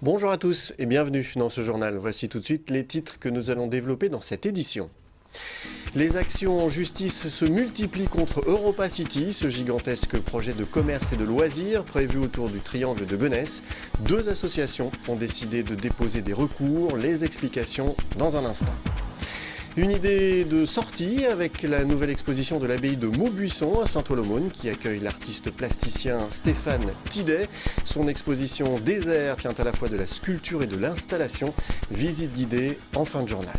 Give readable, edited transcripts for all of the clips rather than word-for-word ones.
Bonjour à tous et bienvenue dans ce journal. Voici tout de suite les titres que nous allons développer dans cette édition. Les actions en justice se multiplient contre Europa City, ce gigantesque projet de commerce et de loisirs prévu autour du triangle de Gonesse. Deux associations ont décidé de déposer des recours. Les explications dans un instant. Une idée de sortie avec la nouvelle exposition de l'abbaye de Maubuisson à Saint-Ouen-l'Aumône qui accueille l'artiste plasticien Stéphane Tidet. Son exposition Désert tient à la fois de la sculpture et de l'installation. Visite guidée en fin de journal.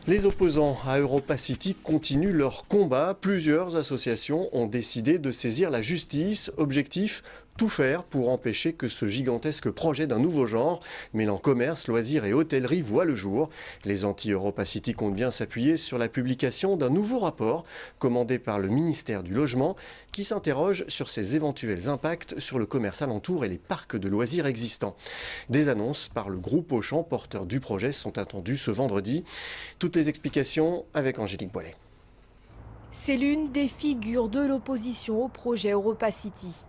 Les opposants à Europa City continuent leur combat. Plusieurs associations ont décidé de saisir la justice. Objectif, tout faire pour empêcher que ce gigantesque projet d'un nouveau genre, mêlant commerce, loisirs et hôtellerie, voit le jour. Les anti-Europa City comptent bien s'appuyer sur la publication d'un nouveau rapport commandé par le ministère du Logement qui s'interroge sur ses éventuels impacts sur le commerce alentour et les parcs de loisirs existants. Des annonces par le groupe Auchan, porteur du projet, sont attendues ce vendredi. Toutes les explications avec Angélique Boilet. C'est l'une des figures de l'opposition au projet Europa City.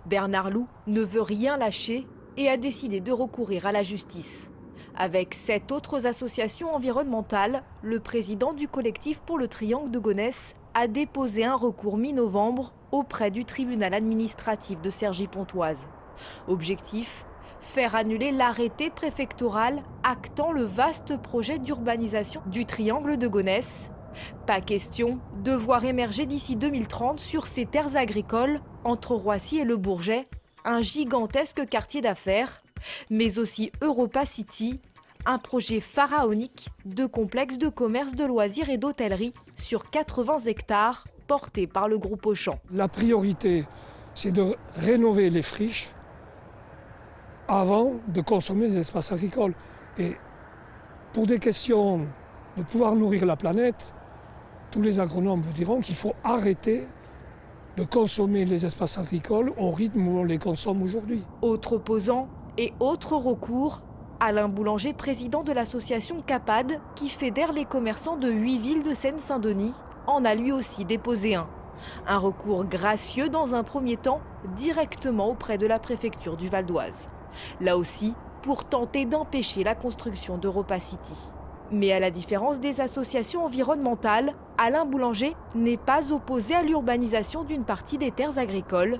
Bernard Loup ne veut rien lâcher et a décidé de recourir à la justice. Avec 7 autres associations environnementales, le président du collectif pour le triangle de Gonesse a déposé un recours mi-novembre auprès du tribunal administratif de Cergy-Pontoise. Objectif, faire annuler l'arrêté préfectoral actant le vaste projet d'urbanisation du triangle de Gonesse. Pas question de voir émerger d'ici 2030 sur ces terres agricoles, entre Roissy et Le Bourget, un gigantesque quartier d'affaires, mais aussi Europa City, un projet pharaonique de complexe de commerce, de loisirs et d'hôtellerie sur 80 hectares porté par le groupe Auchan. La priorité, c'est de rénover les friches avant de consommer les espaces agricoles. Et pour des questions de pouvoir nourrir la planète, tous les agronomes vous diront qu'il faut arrêter de consommer les espaces agricoles au rythme où on les consomme aujourd'hui. Autre opposant et autre recours, Alain Boulanger, président de l'association CAPAD, qui fédère les commerçants de 8 villes de Seine-Saint-Denis, en a lui aussi déposé un. Un recours gracieux dans un premier temps, directement auprès de la préfecture du Val d'Oise. Là aussi, pour tenter d'empêcher la construction d'Europa City. Mais à la différence des associations environnementales, Alain Boulanger n'est pas opposé à l'urbanisation d'une partie des terres agricoles.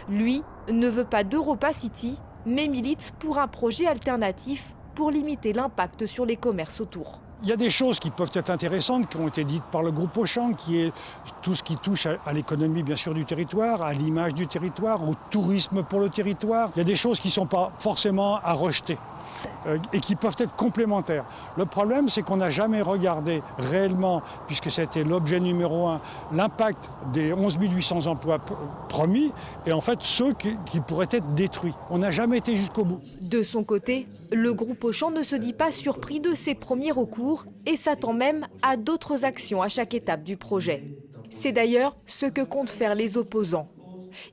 Lui ne veut pas d'Europa City, mais milite pour un projet alternatif pour limiter l'impact sur les commerces autour. Il y a des choses qui peuvent être intéressantes, qui ont été dites par le groupe Auchan, qui est tout ce qui touche à l'économie bien sûr du territoire, à l'image du territoire, au tourisme pour le territoire. Il y a des choses qui ne sont pas forcément à rejeter et qui peuvent être complémentaires. Le problème, c'est qu'on n'a jamais regardé réellement, puisque ça a été l'objet numéro 1, l'impact des 11 800 emplois promis et en fait ceux qui pourraient être détruits. On n'a jamais été jusqu'au bout. De son côté, le groupe Auchan ne se dit pas surpris de ses premiers recours et s'attend même à d'autres actions à chaque étape du projet. C'est d'ailleurs ce que comptent faire les opposants.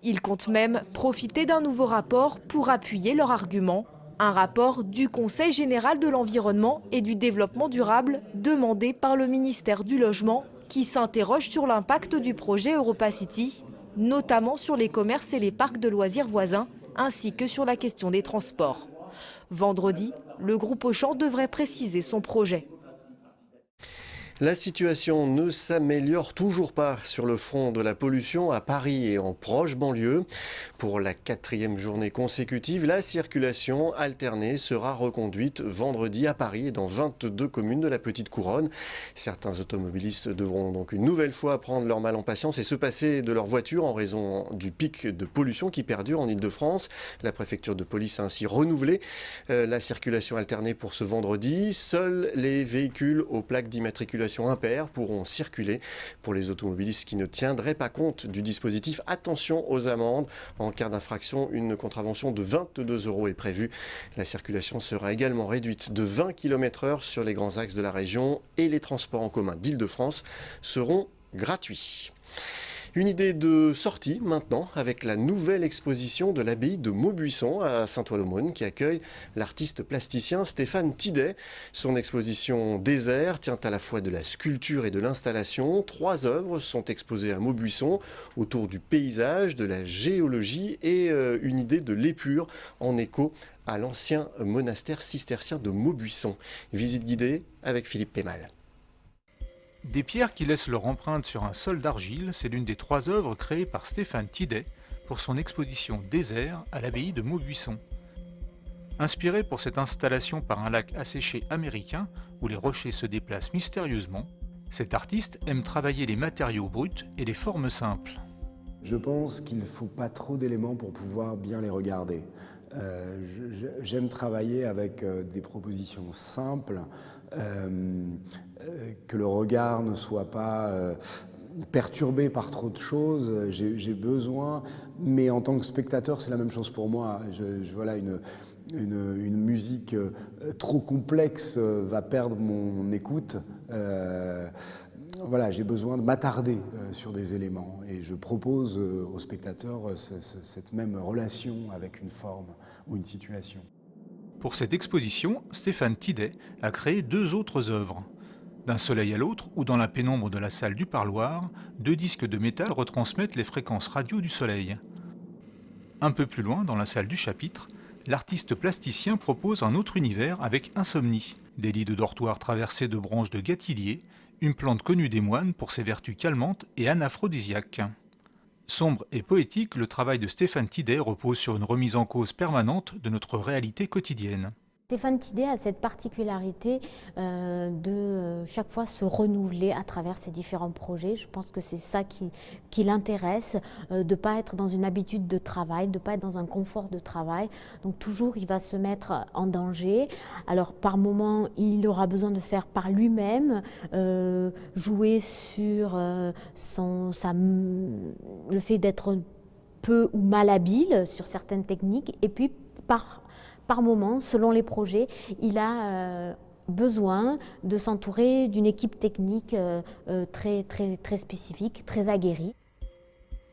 Ils comptent même profiter d'un nouveau rapport pour appuyer leur argument. Un rapport du Conseil général de l'environnement et du développement durable demandé par le ministère du Logement qui s'interroge sur l'impact du projet Europa City, notamment sur les commerces et les parcs de loisirs voisins, ainsi que sur la question des transports. Vendredi, le groupe Auchan devrait préciser son projet. La situation ne s'améliore toujours pas sur le front de la pollution à Paris et en proche banlieue. Pour la 4e journée consécutive, la circulation alternée sera reconduite vendredi à Paris et dans 22 communes de la Petite Couronne. Certains automobilistes devront donc une nouvelle fois prendre leur mal en patience et se passer de leur voiture en raison du pic de pollution qui perdure en Ile-de-France. La préfecture de police a ainsi renouvelé la circulation alternée pour ce vendredi. Seuls les véhicules aux plaques d'immatriculation impaires pourront circuler. Pour les automobilistes qui ne tiendraient pas compte du dispositif, attention aux amendes. En cas d'infraction, une contravention de 22 € est prévue. La circulation sera également réduite de 20 km/h sur les grands axes de la région et les transports en commun d'Île-de-France seront gratuits. Une idée de sortie maintenant avec la nouvelle exposition de l'abbaye de Maubuisson à Saint-Ouen-l'Aumône qui accueille l'artiste plasticien Stéphane Tidet. Son exposition Désert tient à la fois de la sculpture et de l'installation. 3 œuvres sont exposées à Maubuisson autour du paysage, de la géologie et une idée de l'épure en écho à l'ancien monastère cistercien de Maubuisson. Visite guidée avec Philippe Pémal. Des pierres qui laissent leur empreinte sur un sol d'argile, c'est l'une des 3 œuvres créées par Stéphane Tidet pour son exposition Désert à l'abbaye de Maubuisson. Inspiré pour cette installation par un lac asséché américain où les rochers se déplacent mystérieusement, cet artiste aime travailler les matériaux bruts et les formes simples. Je pense qu'il ne faut pas trop d'éléments pour pouvoir bien les regarder. J'aime travailler avec des propositions simples, que le regard ne soit pas perturbé par trop de choses. J'ai besoin, mais en tant que spectateur, c'est la même chose pour moi. Voilà, une musique trop complexe va perdre mon écoute. Voilà, j'ai besoin de m'attarder sur des éléments et je propose aux spectateurs cette même relation avec une forme ou une situation. Pour cette exposition, Stéphane Tidet a créé 2 autres œuvres. D'un soleil à l'autre ou dans la pénombre de la salle du parloir, 2 disques de métal retransmettent les fréquences radio du soleil. Un peu plus loin, dans la salle du chapitre, l'artiste plasticien propose un autre univers avec Insomnie, des lits de dortoir traversés de branches de gâtillier, une plante connue des moines pour ses vertus calmantes et anaphrodisiaques. Sombre et poétique, le travail de Stéphane Tidet repose sur une remise en cause permanente de notre réalité quotidienne. Stéphane Tidet a cette particularité de chaque fois se renouveler à travers ses différents projets. Je pense que c'est ça qui l'intéresse, de ne pas être dans une habitude de travail, de ne pas être dans un confort de travail. Donc toujours, il va se mettre en danger. Alors par moments, il aura besoin de faire par lui-même, jouer sur le fait d'être peu ou mal habile sur certaines techniques. Et puis par moment, selon les projets, il a besoin de s'entourer d'une équipe technique très spécifique, très aguerrie.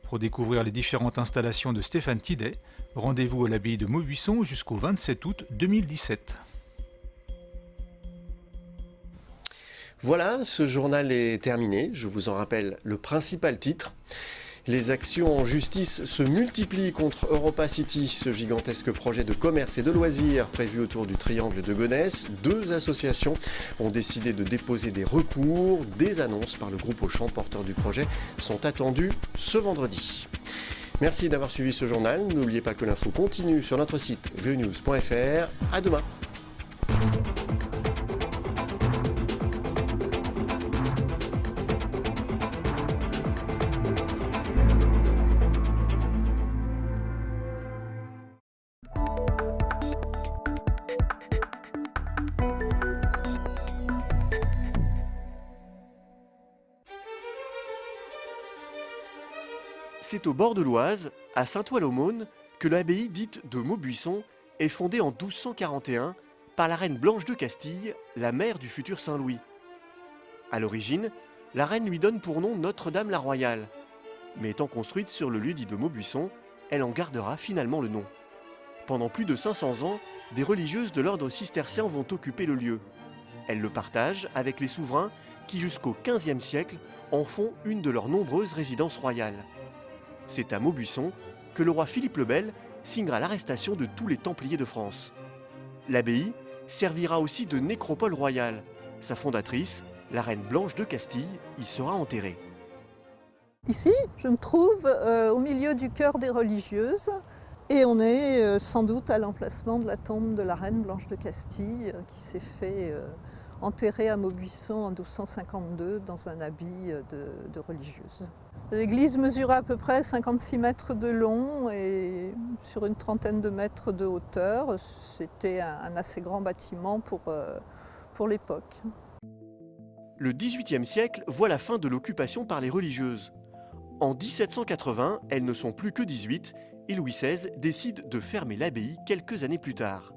Pour découvrir les différentes installations de Stéphane Tidet, rendez-vous à l'abbaye de Maubuisson jusqu'au 27 août 2017. Voilà, ce journal est terminé. Je vous en rappelle le principal titre. Les actions en justice se multiplient contre Europa City, ce gigantesque projet de commerce et de loisirs prévu autour du triangle de Gonesse. 2 associations ont décidé de déposer des recours. Des annonces par le groupe Auchan, porteur du projet, sont attendues ce vendredi. Merci d'avoir suivi ce journal. N'oubliez pas que l'info continue sur notre site venews.fr. À demain. C'est au bord de l'Oise, à Saint-Ouen-l'Aumône, que l'abbaye dite de Maubuisson est fondée en 1241 par la reine Blanche de Castille, la mère du futur Saint-Louis. À l'origine, la reine lui donne pour nom Notre-Dame-la-Royale. Mais étant construite sur le lieu dit de Maubuisson, elle en gardera finalement le nom. Pendant plus de 500 ans, des religieuses de l'ordre cistercien vont occuper le lieu. Elles le partagent avec les souverains qui, jusqu'au XVe siècle, en font une de leurs nombreuses résidences royales. C'est à Maubuisson que le roi Philippe le Bel signera l'arrestation de tous les Templiers de France. L'abbaye servira aussi de nécropole royale. Sa fondatrice, la reine Blanche de Castille, y sera enterrée. Ici, je me trouve au milieu du chœur des religieuses et on est sans doute à l'emplacement de la tombe de la reine Blanche de Castille qui s'est fait enterrer à Maubuisson en 1252 dans un habit de religieuse. L'église mesurait à peu près 56 mètres de long et sur une trentaine de mètres de hauteur. C'était un assez grand bâtiment pour l'époque. Le XVIIIe siècle voit la fin de l'occupation par les religieuses. En 1780, elles ne sont plus que 18 et Louis XVI décide de fermer l'abbaye quelques années plus tard.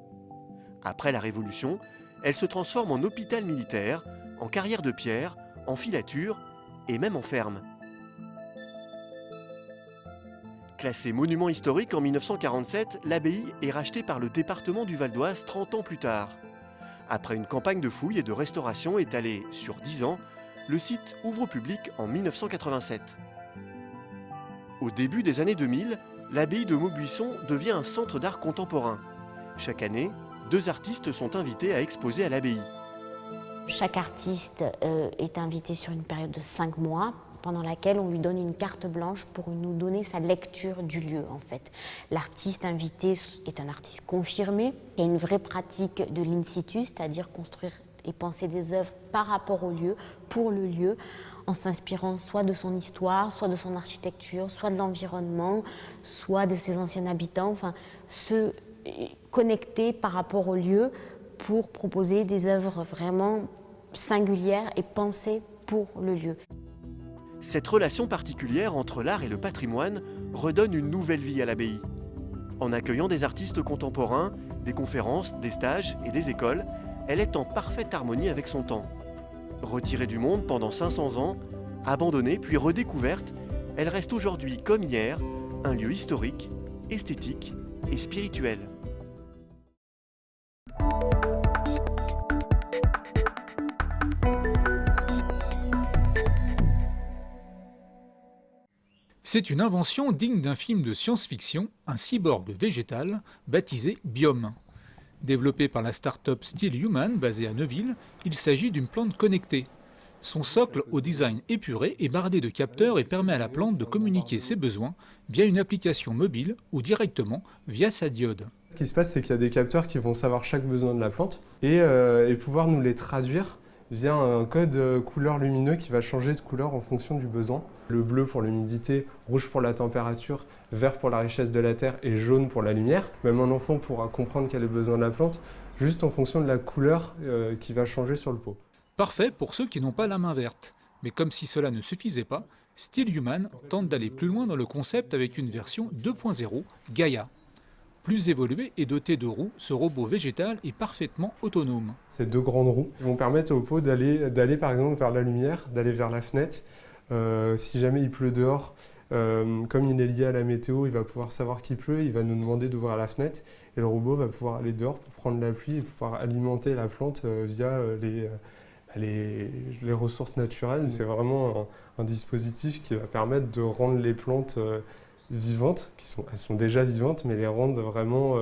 Après la Révolution, elle se transforme en hôpital militaire, en carrière de pierre, en filature et même en ferme. Classée monument historique en 1947, l'abbaye est rachetée par le département du Val d'Oise 30 ans plus tard. Après une campagne de fouilles et de restauration étalée sur 10 ans, le site ouvre au public en 1987. Au début des années 2000, l'abbaye de Maubuisson devient un centre d'art contemporain. Chaque année, 2 artistes sont invités à exposer à l'abbaye. Chaque artiste est invité sur une période de 5 mois, pendant laquelle on lui donne une carte blanche pour nous donner sa lecture du lieu, en fait. L'artiste invité est un artiste confirmé. Il y a une vraie pratique de l'in situ, c'est-à-dire construire et penser des œuvres par rapport au lieu, pour le lieu, en s'inspirant soit de son histoire, soit de son architecture, soit de l'environnement, soit de ses anciens habitants, enfin, se connecter par rapport au lieu pour proposer des œuvres vraiment singulières et pensées pour le lieu. Cette relation particulière entre l'art et le patrimoine redonne une nouvelle vie à l'abbaye. En accueillant des artistes contemporains, des conférences, des stages et des écoles, elle est en parfaite harmonie avec son temps. Retirée du monde pendant 500 ans, abandonnée puis redécouverte, elle reste aujourd'hui comme hier un lieu historique, esthétique et spirituel. C'est une invention digne d'un film de science-fiction, un cyborg végétal baptisé Biome. Développé par la start-up Still Human basée à Neuville, il s'agit d'une plante connectée. Son socle au design épuré est bardé de capteurs et permet à la plante de communiquer ses besoins via une application mobile ou directement via sa diode. Ce qui se passe, c'est qu'il y a des capteurs qui vont savoir chaque besoin de la plante et pouvoir nous les traduire via un code couleur lumineux qui va changer de couleur en fonction du besoin. Le bleu pour l'humidité, rouge pour la température, vert pour la richesse de la terre et jaune pour la lumière. Même un enfant pourra comprendre quel est le besoin de la plante juste en fonction de la couleur qui va changer sur le pot. Parfait pour ceux qui n'ont pas la main verte. Mais comme si cela ne suffisait pas, Still Human tente d'aller plus loin dans le concept avec une version 2.0, Gaia. Plus évolué et doté de roues, ce robot végétal est parfaitement autonome. Ces 2 grandes roues vont permettre au pot d'aller par exemple vers la lumière, d'aller vers la fenêtre. Si jamais il pleut dehors, comme il est lié à la météo, il va pouvoir savoir qu'il pleut, il va nous demander d'ouvrir la fenêtre et le robot va pouvoir aller dehors pour prendre la pluie et pouvoir alimenter la plante via les ressources naturelles. C'est vraiment un dispositif qui va permettre de rendre les plantes vivantes, elles sont déjà vivantes, mais les rendre vraiment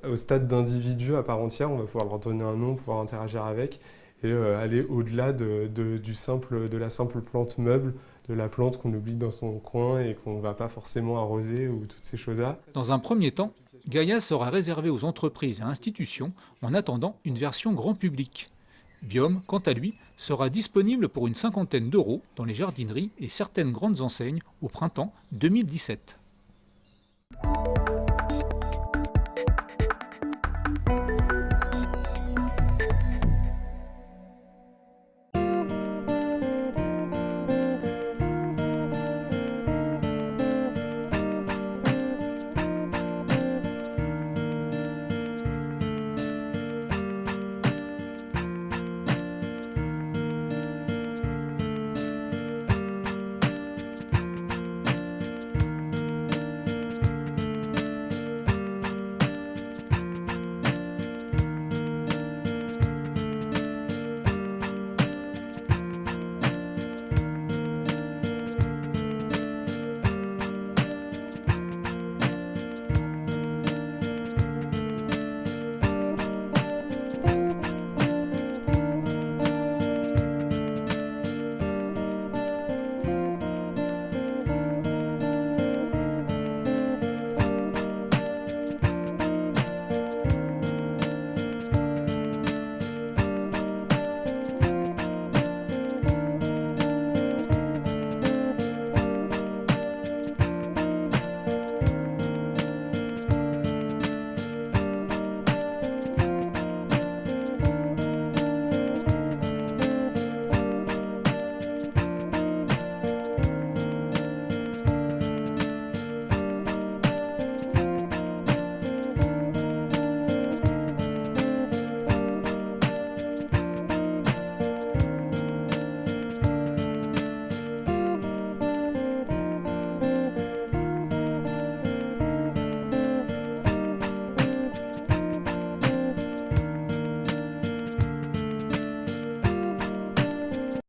au stade d'individus à part entière. On va pouvoir leur donner un nom, pouvoir interagir avec et aller au-delà de la simple plante meuble, de la plante qu'on oublie dans son coin et qu'on ne va pas forcément arroser ou toutes ces choses-là. Dans un premier temps, Gaia sera réservé aux entreprises et institutions en attendant une version grand public. Biome, quant à lui, sera disponible pour une 50aine d'euros dans les jardineries et certaines grandes enseignes au printemps 2017.